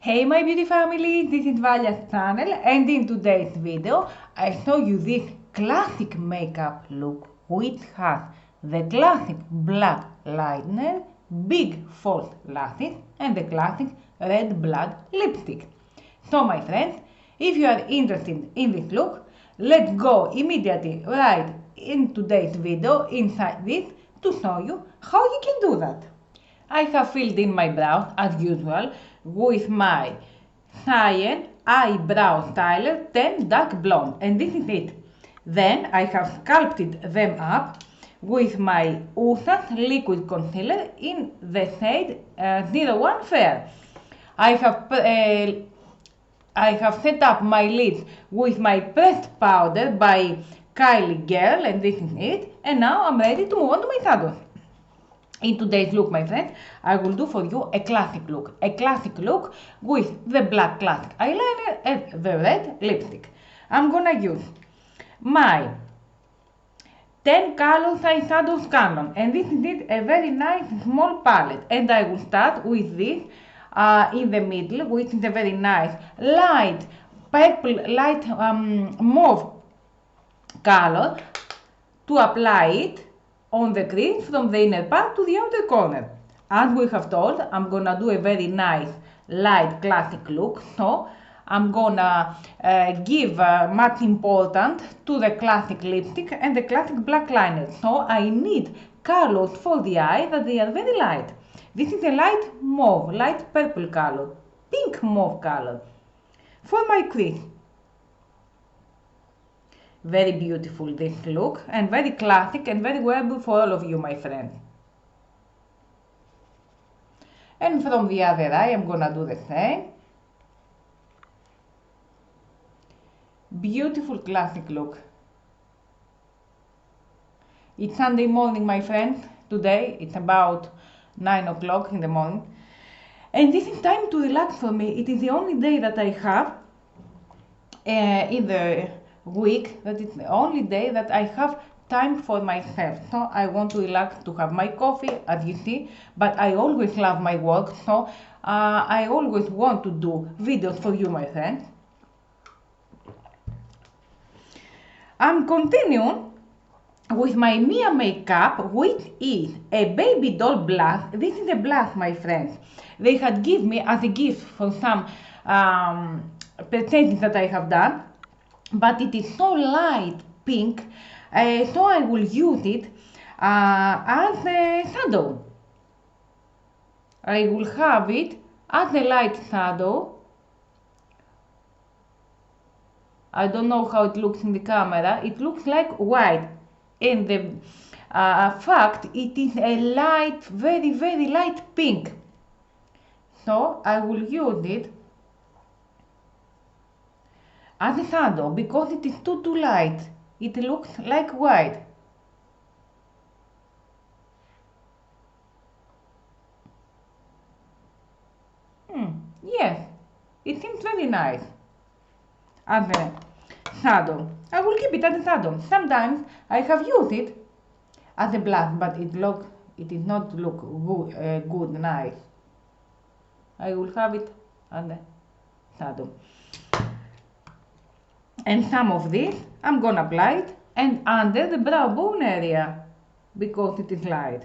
Hey my beauty family, this is VALYA'S channel, and in today's video I show you this classic makeup look which has the classic black liner, big false lashes and the classic red blood lipstick. So my friends, if you are interested in this look, let's go immediately right in today's video inside this to show you how you can do that. I have filled in my brows as usual with my Cyan Eyebrow Styler 10 Dark Blonde, and this is it. Then I have sculpted them up with my Usa's liquid concealer in the shade 01 Fair. I have set up my lids with my pressed powder by Kylie Girl, and this is it. And now I'm ready to move on to my shadows. In today's look, my friends, I will do for you a classic look with the black classic eyeliner and the red lipstick. I'm gonna use my 10 colors eyeshadow canon, and this is a very nice small palette, and I will start with this in the middle, which is a very nice light purple, light mauve color, to apply it on the crease from the inner part to the outer corner. As we have told, I'm gonna do a very nice light classic look, so I'm gonna give much importance to the classic lipstick and the classic black liner. So I need colors for the eye that they are very light. This is a light mauve, light purple color, pink mauve color for my crease. Very beautiful this look, and very classic and very wearable for all of you, my friends. And from the other eye I'm gonna do the same. Beautiful classic look. It's Sunday morning, my friends. Today it's about 9 o'clock in the morning, and this is time to relax for me. It is the only day that I have in the week, that is the only day that I have time for myself. So I want to relax, to have my coffee, as you see, but I always love my work, so I always want to do videos for you, my friends. I'm continuing with my Mia makeup, which is a baby doll blush. This is a blush, my friends. They had given me as a gift for some purchases that I have done, but it is so light pink, so I will use it as a shadow. I will have it as a light shadow. I don't know how it looks in the camera. It looks like white. In the fact, it is a light, very, very light pink. So I will use it as a shadow because it is too light. It looks like white. Yes, it seems very nice as a shadow. I will keep it as a shadow. Sometimes I have used it as a blush, but it did not look good, nice. I will have it as a shadow. And some of this I'm gonna apply it and under the brow bone area because it is light.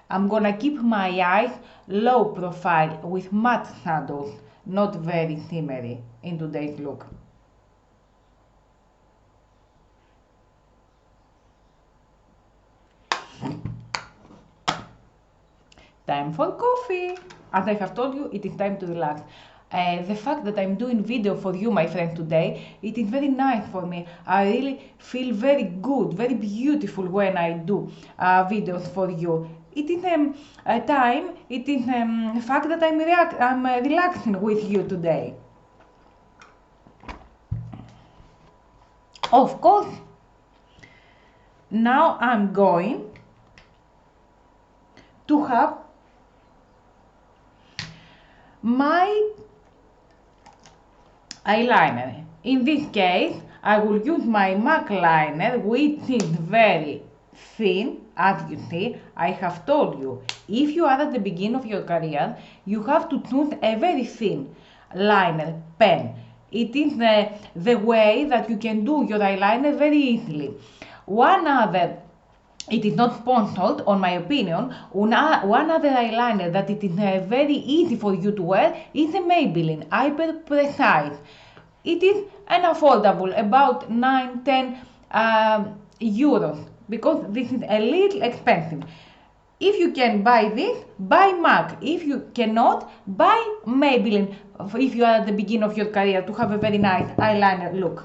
I'm gonna keep my eyes low profile with matte shadows, not very shimmery in today's look. Time for coffee. As I have told you, it is time to relax. The fact that I'm doing video for you, my friend, today, it is very nice for me. I really feel very good, very beautiful when I do videos for you. It is a time, it is a fact that I'm relaxing with you today. Of course, now I'm going to have my eyeliner. In this case, I will use my MAC liner, which is very thin, As you see, I have told you, if you are at the beginning of your career, you have to choose a very thin liner pen. It is the way that you can do your eyeliner very easily. It is not sponsored, on my opinion. One other eyeliner that it is very easy for you to wear is a Maybelline Hyper Precise. It is an affordable, about 9-10 euros, because this is a little expensive. If you can buy this, buy MAC. If you cannot, buy Maybelline if you are at the beginning of your career to have a very nice eyeliner look.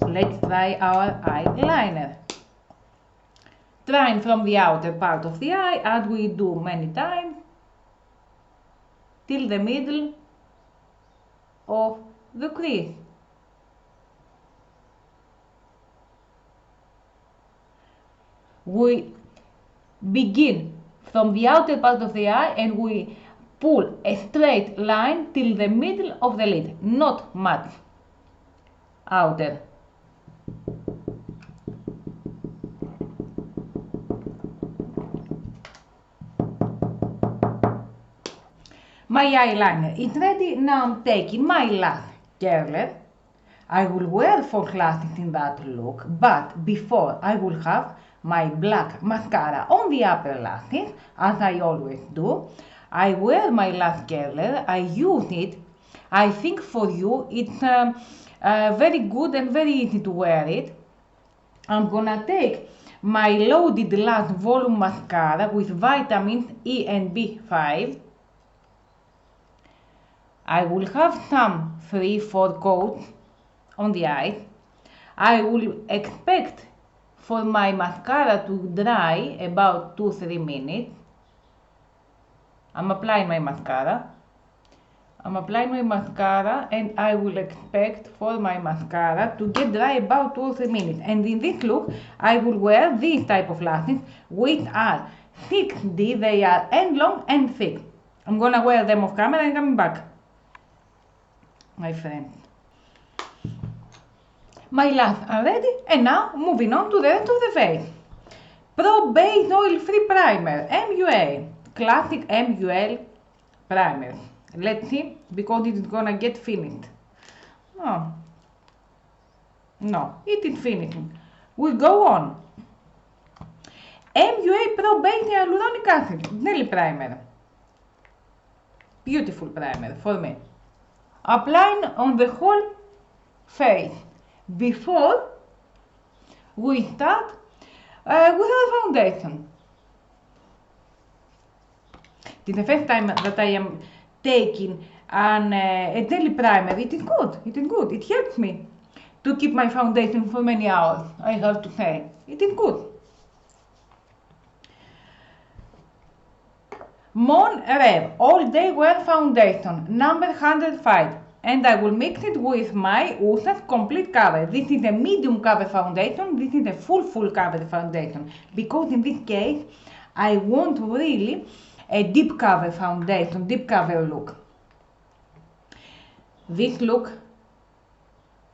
Let's try our eyeliner. Trying from the outer part of the eye, as we do many times, till the middle of the crease. We begin from the outer part of the eye and we pull a straight line till the middle of the lid, not much outer. My eyeliner is ready. Now I'm taking my lash curler. I will wear false lashes in that look, but before I will have my black mascara on the upper lashes, as I always do. I wear my lash curler, I use it. I think for you it's very good and very easy to wear it. I'm gonna take my loaded lash volume mascara with vitamins E and B5. I will have some 3-4 coats on the eyes. I will expect for my mascara to dry about 2-3 minutes. I'm applying my mascara. And I will expect for my mascara to get dry about 2 or 3 minutes. And in this look, I will wear these type of lashes, which are 6D. They are end long and thick. I'm gonna wear them off camera and coming back. My friend. My lashes are ready, and now moving on to the rest of the face. Pro Base Oil Free Primer, MUA, classic MUL primer. Let's see, because it is gonna get finished. No, it is finishing. We go on. MUA Pro Base Hyaluronic Acid Nail Primer. Beautiful primer for me. Applying on the whole face before we start with our foundation. It is the first time that I am taking a daily primer. It is good. It helps me to keep my foundation for many hours, I have to say. It is good. Mon Rêve All Day Wear Foundation, number 105. And I will mix it with my Usa's Complete Cover. This is a medium cover foundation. This is a full cover foundation. Because in this case, I want really a deep cover foundation, deep cover look. This look,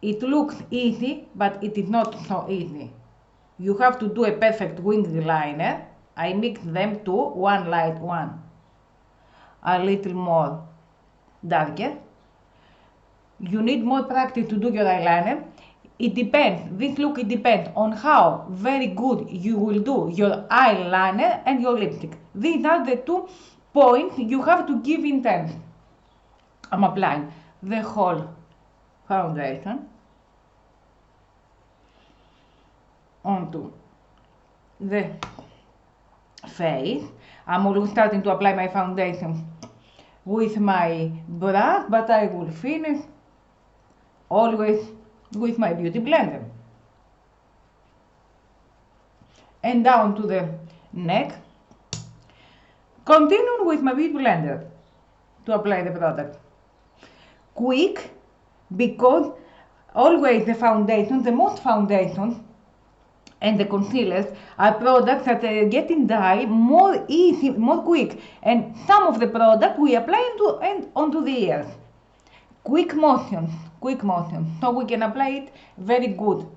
it looks easy, but it is not so easy. You have to do a perfect wing liner. I mix them two, one light, one a little more darker. You need more practice to do your eyeliner. It depends, this look, it depends on how very good you will do your eyeliner and your lipstick. These are the 2 points you have to give in terms. I'm applying the whole foundation onto the face. I'm always starting to apply my foundation with my brush, but I will finish always with my beauty blender. And down to the neck. Continuing with my beauty blender to apply the product. Quick, because always the foundation, the most foundations and the concealers are products that are getting dry more easy, more quick. And some of the product we apply onto the ears. Quick motion, so we can apply it very good.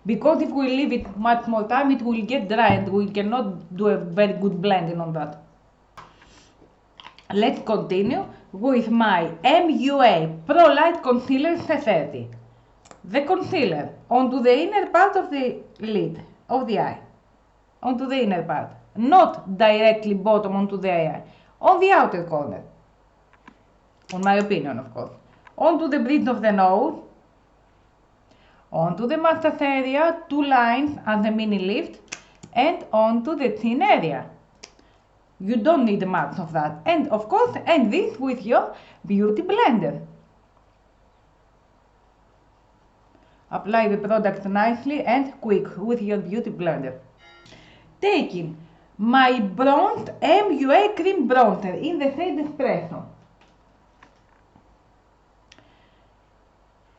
because if we leave it much more time, it will get dry and we cannot do a very good blending on that. Let's continue with my MUA Pro Light Concealer C30. The concealer onto the inner part of the lid of the eye, onto the inner part, not directly bottom onto the eye, on the outer corner, on my opinion of course, onto the bridge of the nose, onto the mustache area, 2 lines and the mini lift, and onto the chin area. You don't need much of that. And of course, end this with your beauty blender. Apply the product nicely and quick with your beauty blender. Taking my bronzed MUA cream bronzer in the shade Espresso.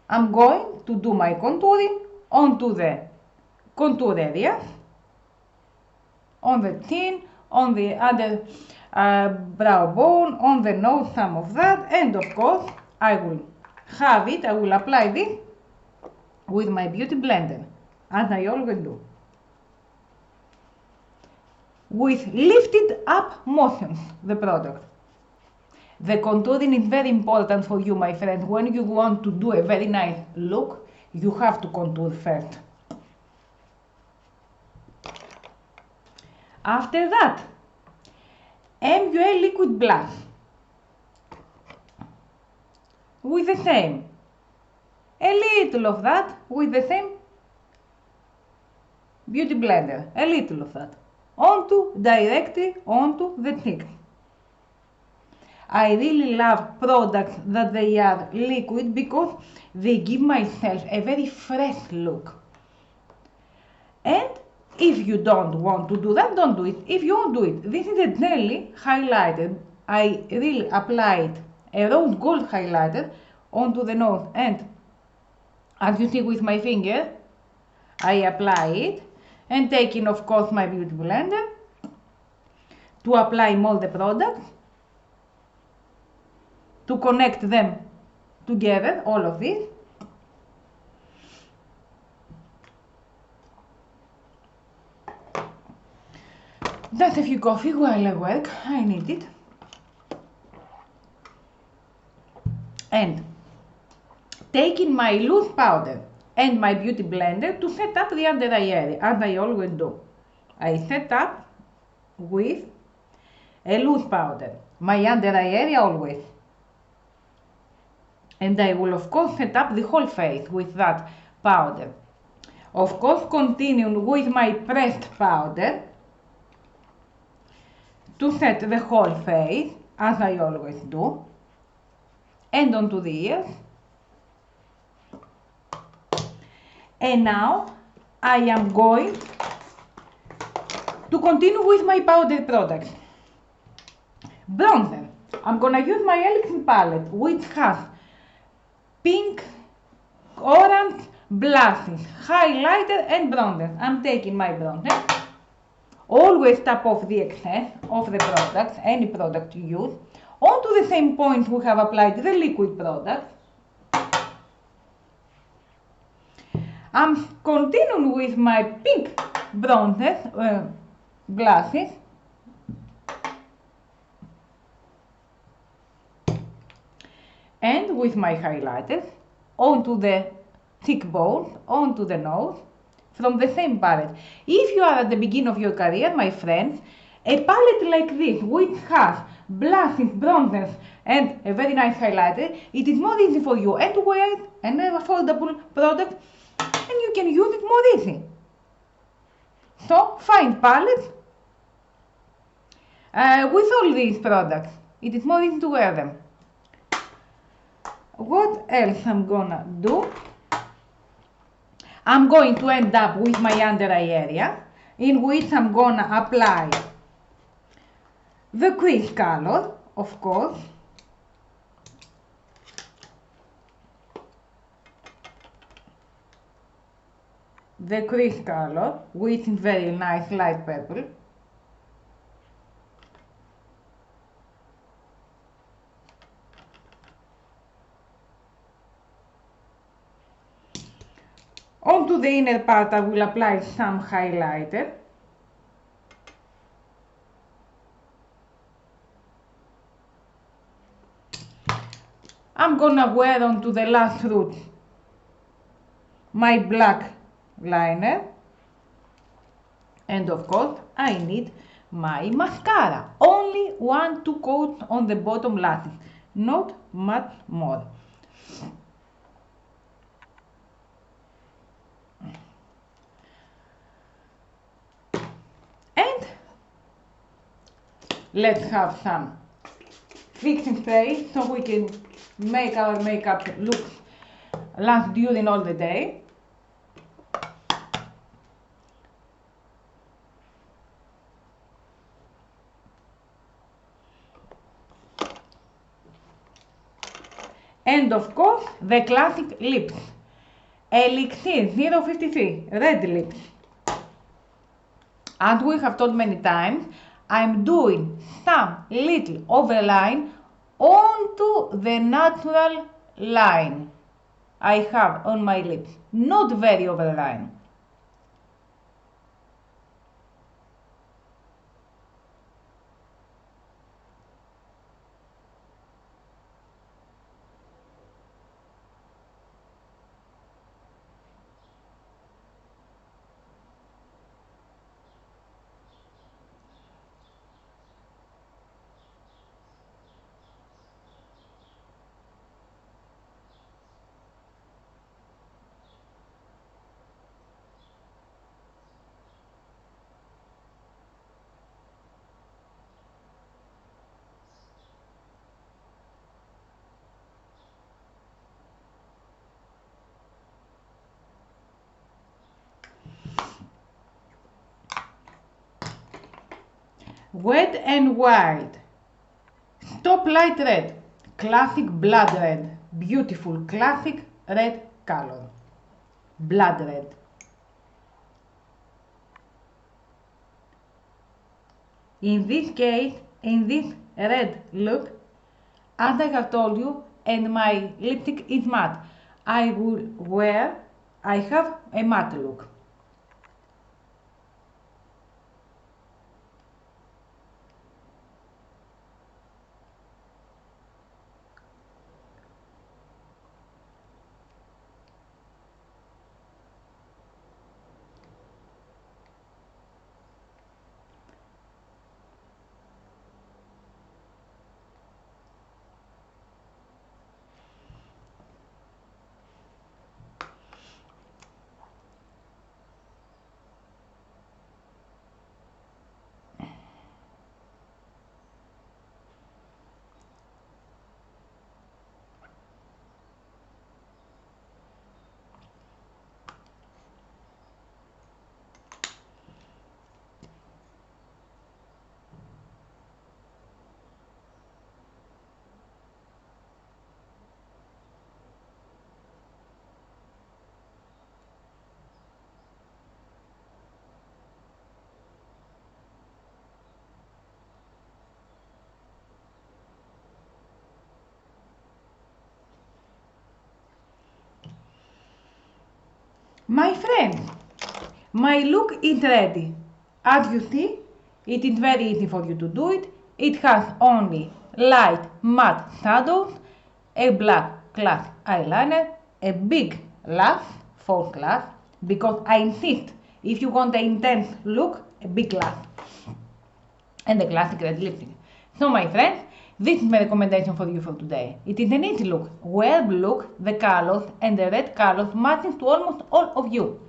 I'm going to do my contouring onto the contour area, on the chin, on the other brow bone, on the nose, some of that, and of course I will apply this with my beauty blender, as I always do, with lifted up motions, the product. The contouring is very important for you, my friends. When you want to do a very nice look, you have to contour first. After that, MUA liquid blush with the same, a little of that with the same beauty blender, a little of that, directly onto the cheek. I really love products that they are liquid because they give myself a very fresh look. And if you don't want to do that, don't do it. If you won't do it, this is a jelly highlighter. I really applied a rose gold highlighter onto the nose, and as you see with my finger, I apply it, and taking of course my beauty blender to apply all the products, to connect them together, all of this. Just a few coffee while I work, I need it. And taking my loose powder and my beauty blender to set up the under eye area, as I always do. I set up with a loose powder, my under eye area always. And I will of course set up the whole face with that powder. Of course, continuing with my pressed powder to set the whole face, as I always do, and onto the ears. And now I am going to continue with my powder products. Bronzer. I'm gonna use my Elixir palette, which has pink, orange blushes, highlighter and bronzer. I'm taking my bronzer. Always tap off the excess of the products, any product you use, onto the same point we have applied the liquid product. I'm continuing with my pink bronzer, blushes, and with my highlighters onto the cheekbones, onto the nose, from the same palette. If you are at the beginning of your career, my friends, a palette like this, which has blushes, bronzers, and a very nice highlighter, it is more easy for you and to wear an affordable product, and you can use it more easy. So find palettes with all these products. It is more easy to wear them. What else I'm gonna do? I'm going to end up with my under eye area, in which I'm gonna apply the crease color, of course, the crease color, which is very nice light purple. Onto the inner part I will apply some highlighter. I'm gonna wear onto the last root my black liner, and of course I need my mascara. Only 1-2 coats on the bottom lashes, not much more. And let's have some fixing spray so we can make our makeup look last during all the day. And of course the classic lips, Elixir 053 red lips. As we have told many times, I'm doing some little overline onto the natural line I have on my lips, not very overline. Wet and Wild, Stop Light Red, classic blood red, beautiful classic red color, blood red. In this case, in this red look, as I have told you, and my lipstick is matte, I have a matte look. My friends, my look is ready. As you see, it is very easy for you to do it. It has only light matte shadows, a black glass eyeliner, a big lash, false lash, because I insist, if you want an intense look, a big lash, and a classic red lipstick. So my friends, this is my recommendation for you for today. It is an easy look, well look, the colors and the red colors matching to almost all of you.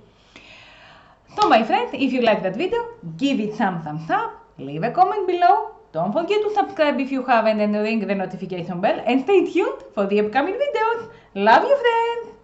So my friends, if you like that video, give it some thumbs up, leave a comment below, don't forget to subscribe if you haven't and ring the notification bell, and stay tuned for the upcoming videos. Love you friends!